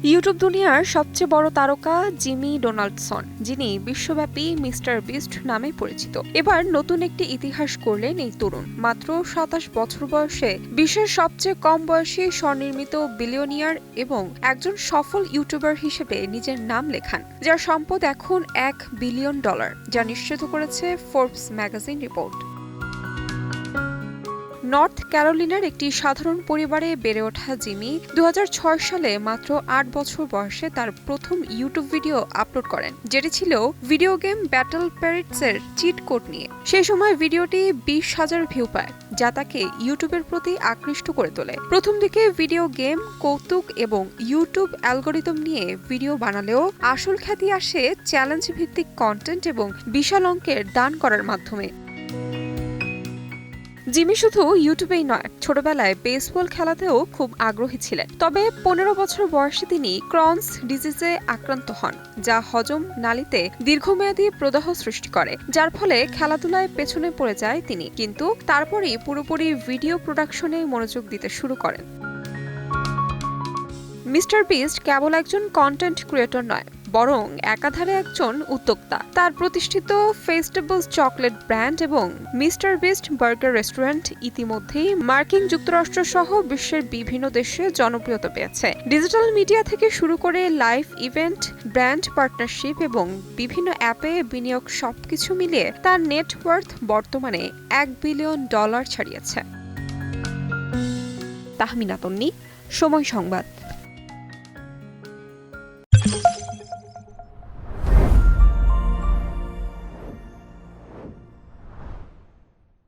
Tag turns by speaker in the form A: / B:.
A: YouTube দুনিয়ার সবচেয়ে বড় তারকা জিমি ডোনাল্ডসন, যিনি বিশ্বব্যাপী মিস্টার বিস্ট নামে পরিচিত, এবার নতুন একটি ইতিহাস করলেন এই তরুণ। মাত্র ২৭ বছর বয়সে বিশ্বের সবচেয়ে কম বয়সী স্বনির্মিত বিলিয়নিয়ার এবং একজন সফল ইউটিউবার হিসেবে নিজের নাম লেখান, যার সম্পদ এখন $1 বিলিয়ন, যা নিশ্চিত করেছে ফোর্বস ম্যাগাজিন রিপোর্ট। নর্থ ক্যারোলিনার একটি সাধারণ পরিবারে বেড়ে ওঠা জিমি ২০০৬ সালে মাত্র ৮ বছর বয়সে তার প্রথম ইউটিউব ভিডিও আপলোড করেন, যেটি ছিল ভিডিও গেম ব্যাটল প্যারেটসের চিট কোড নিয়ে। সেই সময় ভিডিওটি ২০,০০০ ভিউ পায়, যা তাকে ইউটিউবের প্রতি আকৃষ্ট করে তোলে। প্রথম দিকে ভিডিও গেম, কৌতুক এবং ইউটিউব অ্যালগোরিদম নিয়ে ভিডিও বানালেও আসল খ্যাতি আসে চ্যালেঞ্জ ভিত্তিক কন্টেন্ট এবং বিশাল অঙ্কের দান করার মাধ্যমে। জিমি শুধু ইউটিউবেই নয়, ছোটবেলায় বেসবল খেলাতেও খুব আগ্রহী ছিলেন। তবে ১৫ বছর বয়সে তিনি ক্রনস ডিজিজে আক্রান্ত হন, যা হজম নালীতে দীর্ঘমেয়াদী প্রদাহ সৃষ্টি করে, যার ফলে খেলাধুলায় পেছনে পড়ে যায় তিনি। কিন্তু তারপরেই পুরোপুরি ভিডিও প্রোডাকশনে মনোযোগ দিতে শুরু করেন। মিস্টার বিস্ট কেবল একজন কন্টেন্ট ক্রিয়েটর নয়, বরং একাধারে একজন উদ্যোক্তা। তার প্রতিষ্ঠিত ফেস্টিভ্যালস চকলেট ব্র্যান্ড এবং মিস্টার বিস্ট বার্গার রেস্টুরেন্ট ইতিমধ্যেই মার্কিন যুক্তরাষ্ট্র সহ বিশ্বের বিভিন্ন দেশে জনপ্রিয়তা পেয়েছে। ডিজিটাল মিডিয়া থেকে শুরু করে লাইভ ইভেন্ট, ব্র্যান্ড পার্টনারশিপ এবং বিভিন্ন অ্যাপে বিনিয়োগ, সবকিছু মিলিয়ে তার নেটওয়ার্থ বর্তমানে $1 বিলিয়ন ছাড়িয়েছে। তাহমিনা তন্নি, সময় সংবাদ।